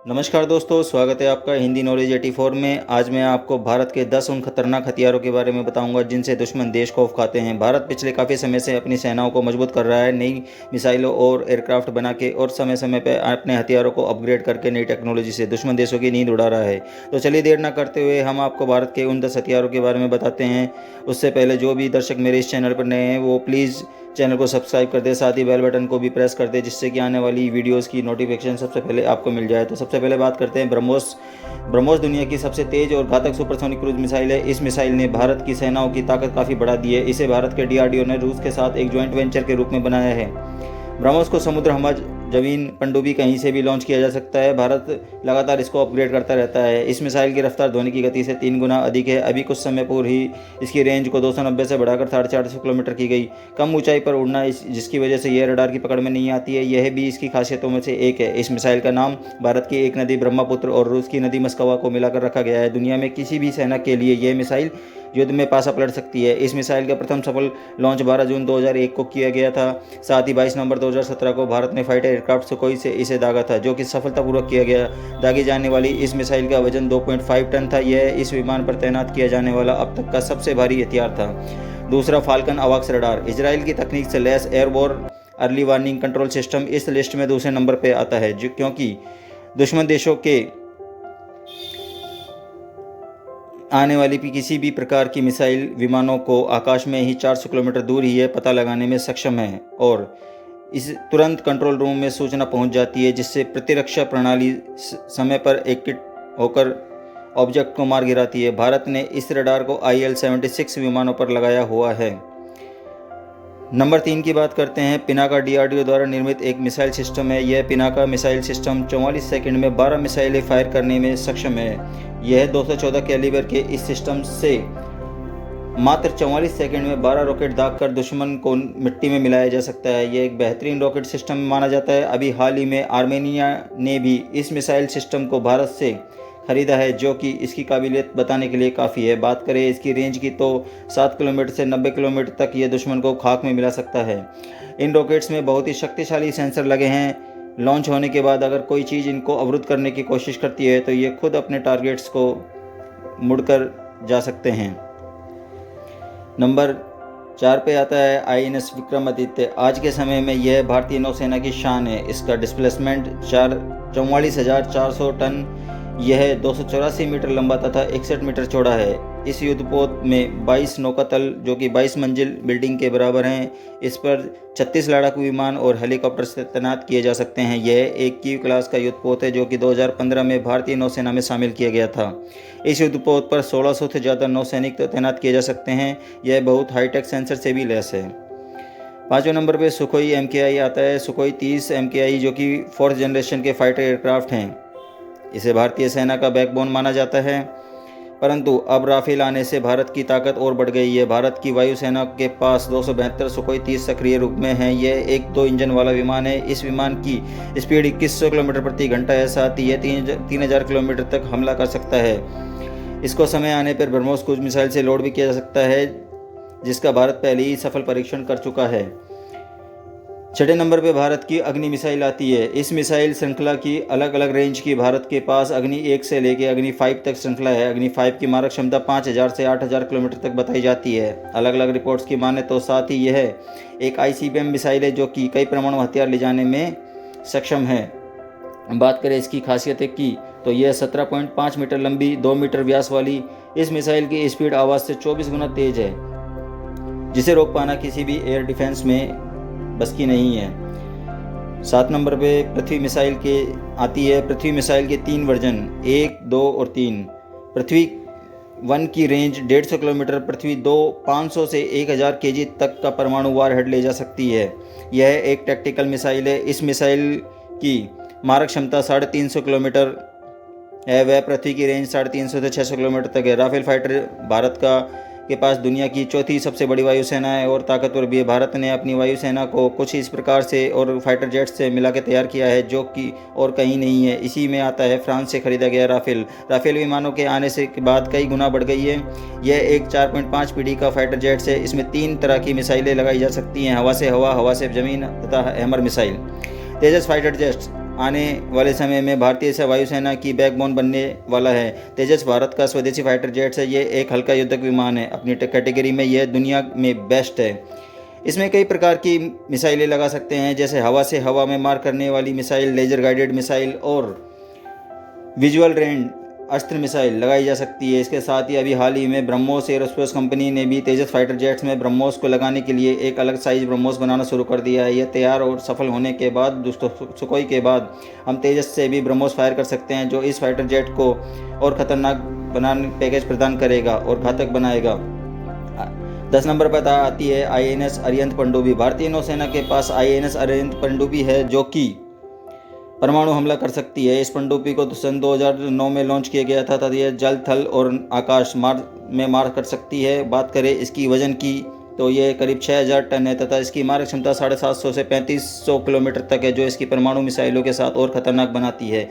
नमस्कार दोस्तों, स्वागत है आपका हिंदी नॉलेज 84 में। आज मैं आपको भारत के 10 उन खतरनाक हथियारों के बारे में बताऊंगा जिनसे दुश्मन देश खौफ खाते हैं। भारत पिछले काफ़ी समय से अपनी सेनाओं को मजबूत कर रहा है, नई मिसाइलों और एयरक्राफ्ट बना के और समय समय पर अपने हथियारों को अपग्रेड करके नई टेक्नोलॉजी से दुश्मन देशों की नींद उड़ा रहा है। तो चलिए देर न करते हुए हम आपको भारत के उन 10 हथियारों के बारे में बताते हैं। उससे पहले जो भी दर्शक मेरे इस चैनल पर नए हैं वो प्लीज़ चैनल को सब्सक्राइब कर दे, साथ ही बेल बटन को भी प्रेस कर दे जिससे कि आने वाली वीडियोस की नोटिफिकेशन सबसे पहले आपको मिल जाए। तो सबसे पहले बात करते हैं ब्रह्मोस। ब्रह्मोस दुनिया की सबसे तेज और घातक सुपरसोनिक क्रूज मिसाइल है। इस मिसाइल ने भारत की सेनाओं की ताकत काफ़ी बढ़ा दी है। इसे भारत के DRDO ने रूस के साथ एक ज्वाइंट वेंचर के रूप में बनाया है। ब्रह्मोस को समुद्र, हवा, जमीन, पनडुब्बी कहीं से भी लॉन्च किया जा सकता है। भारत लगातार इसको अपग्रेड करता रहता है। इस मिसाइल की रफ्तार ध्वनि की गति से 3 गुना अधिक है। अभी कुछ समय पूर्व ही इसकी रेंज को 290 से बढ़ाकर 450 किलोमीटर की गई। कम ऊंचाई पर उड़ना जिसकी वजह से यह रडार की पकड़ में नहीं आती है, यह भी इसकी खासियतों में से एक है। इस मिसाइल का नाम भारत की एक नदी ब्रह्मपुत्र और रूस की नदी मस्कवा को मिलाकर रखा गया है। दुनिया में किसी भी सेना के लिए यह मिसाइल युद्ध में पासा पलट सकती है। इस मिसाइल का प्रथम सफल लॉन्च 12 जून 2001 को किया गया था। साथ ही 22 नवंबर 2017 को भारत ने फाइटर एयरक्राफ्ट सुखोई से इसे दागा था, जो कि सफलतापूर्वक किया गया। दागी जाने वाली इस मिसाइल का वजन 2.5 टन था। यह इस विमान पर तैनात किया जाने वाला अब तक का सबसे भारी हथियार था। दूसरा, फाल्कन अवाक्स रडार। इजराइल की तकनीक से लैस airborne early warning control system इस लिस्ट में दूसरे नंबर पर आता है, जो क्योंकि दुश्मन देशों के आने वाली किसी भी प्रकार की मिसाइल विमानों को आकाश में ही 400 किलोमीटर दूर ही यह पता लगाने में सक्षम है और इस तुरंत कंट्रोल रूम में सूचना पहुंच जाती है, जिससे प्रतिरक्षा प्रणाली समय पर एक्टिव होकर ऑब्जेक्ट को मार गिराती है। भारत ने इस रडार को IL-76 विमानों पर लगाया हुआ है। नंबर 3 की बात करते हैं। पिनाका DRDO द्वारा निर्मित एक मिसाइल सिस्टम है। यह पिनाका मिसाइल सिस्टम 44 सेकंड में 12 मिसाइलें फायर करने में सक्षम है। यह 214 कैलिबर के इस सिस्टम से मात्र 44 सेकंड में 12 रॉकेट दागकर दुश्मन को मिट्टी में मिलाया जा सकता है। यह एक बेहतरीन रॉकेट सिस्टम माना जाता है। अभी हाल ही में आर्मेनिया ने भी इस मिसाइल सिस्टम को भारत से खरीदा है, जो कि इसकी काबिलियत बताने के लिए काफ़ी है। बात करें इसकी रेंज की तो 7 किलोमीटर से 90 किलोमीटर तक ये दुश्मन को खाक में मिला सकता है। इन रॉकेट्स में बहुत ही शक्तिशाली सेंसर लगे हैं। लॉन्च होने के बाद अगर कोई चीज़ इनको अवरुद्ध करने की कोशिश करती है तो ये खुद अपने टारगेट्स को मुड़कर जा सकते हैं। नंबर 4 पे आता है INS विक्रमादित्य। आज के समय में यह भारतीय नौसेना की शान है। इसका डिस्प्लेसमेंट 44,400 टन, यह 284 मीटर लंबा तथा 61 मीटर चौड़ा है। इस युद्धपोत में 22 नौकातल जो कि 22 मंजिल बिल्डिंग के बराबर हैं। इस पर 36 लड़ाकू विमान और हेलीकॉप्टर से तैनात किए जा सकते हैं। यह एक कीव क्लास का युद्धपोत है जो कि 2015 में भारतीय नौसेना में शामिल किया गया था। इस युद्धपोत पर 1600 से ज़्यादा नौसैनिक तैनात किए जा सकते हैं। यह बहुत हाईटेक सेंसर से भी लैस है। 5वें नंबर पर सुखोई MKI आता है। सुखोई 30 MKI जो कि 4th जनरेशन के फाइटर एयरक्राफ्ट हैं। इसे भारतीय सेना का बैकबोन माना जाता है, परंतु अब राफेल आने से भारत की ताकत और बढ़ गई है। भारत की वायुसेना के पास 272 सुखोई 30 सक्रिय रूप में हैं। यह एक 2 इंजन वाला विमान है। इस विमान की स्पीड 2100 किलोमीटर प्रति घंटा है। साथ ही यह 3000 किलोमीटर तक हमला कर सकता है। इसको समय आने पर ब्रह्मोस क्रूज मिसाइल से लोड भी किया जा सकता है, जिसका भारत पहले ही सफल परीक्षण कर चुका है। 6ठे नंबर पे भारत की अग्नि मिसाइल आती है। इस मिसाइल श्रृंखला की अलग अलग रेंज की भारत के पास अग्नि 1 से लेकर अग्नि 5 तक श्रृंखला है। अग्नि 5 की मारक क्षमता 5000 से 8000 किलोमीटर तक बताई जाती है, अलग अलग रिपोर्ट्स की माने तो। साथ ही यह एक ICBM मिसाइल है जो कि कई परमाणु हथियार ले जाने में सक्षम है। बात करें इसकी खासियतें की तो यह 17.5 मीटर लंबी, 2 मीटर व्यास वाली इस मिसाइल की स्पीड आवाज़ से 24 गुना तेज है, जिसे रोक पाना किसी भी एयर डिफेंस में बस की नहीं है। 7 नंबर पे पृथ्वी मिसाइल के आती है। पृथ्वी मिसाइल के 3 वर्जन 1, 2 और 3। पृथ्वी 1 की रेंज 150 किलोमीटर, पृथ्वी 2 500 से 1000 kg तक का परमाणु वारहेड ले जा सकती है। यह एक टैक्टिकल मिसाइल है। इस मिसाइल की मारक क्षमता 350 किलोमीटर है। वह पृथ्वी की रेंज 350 से 600 किलोमीटर तक है। राफेल फाइटर भारत के पास दुनिया की 4थी सबसे बड़ी वायुसेना है और ताकतवर भी है। भारत ने अपनी वायुसेना को कुछ इस प्रकार से और फाइटर जेट्स से मिला के तैयार किया है, जो कि और कहीं नहीं है। इसी में आता है फ्रांस से खरीदा गया राफेल विमानों के आने से के बाद कई गुना बढ़ गई है। यह एक 4.5 पीढ़ी का फाइटर जेट्स है। इसमें 3 तरह की मिसाइलें लगाई जा सकती हैं, हवा से हवा, हवा से ज़मीन तथा हैमर मिसाइल। तेजस फाइटर जेट्स आने वाले समय में भारतीय वायुसेना की बैकबोन बनने वाला है। तेजस भारत का स्वदेशी फाइटर जेट्स है। ये एक हल्का युद्धक विमान है। अपनी कैटेगरी में यह दुनिया में बेस्ट है। इसमें कई प्रकार की मिसाइलें लगा सकते हैं, जैसे हवा से हवा में मार करने वाली मिसाइल, लेजर गाइडेड मिसाइल और विजुअल रेंज अस्त्र मिसाइल लगाई जा सकती है। इसके साथ ही अभी हाल ही में ब्रह्मोस एरोस्पेस कंपनी ने भी तेजस फाइटर जेट्स में ब्रह्मोस को लगाने के लिए एक अलग साइज ब्रह्मोस बनाना शुरू कर दिया है। यह तैयार और सफल होने के बाद सुखोई के बाद हम तेजस से भी ब्रह्मोस फायर कर सकते हैं, जो इस फाइटर जेट को और खतरनाक बनाने पैकेज प्रदान करेगा और घातक बनाएगा। 10 नंबर पर आती है INS अरिहंत पनडुब्बी। भारतीय नौसेना के पास INS अरिहंत पनडुब्बी है, जो कि परमाणु हमला कर सकती है। इस पनडुब्बी को सन 2009 में लॉन्च किया गया था तथा यह जल, थल और आकाश में मार कर सकती है। बात करें इसकी वजन की तो ये करीब 6000 टन है तथा इसकी मारक क्षमता 750 से 3500 किलोमीटर तक है, जो इसकी परमाणु मिसाइलों के साथ और खतरनाक बनाती है।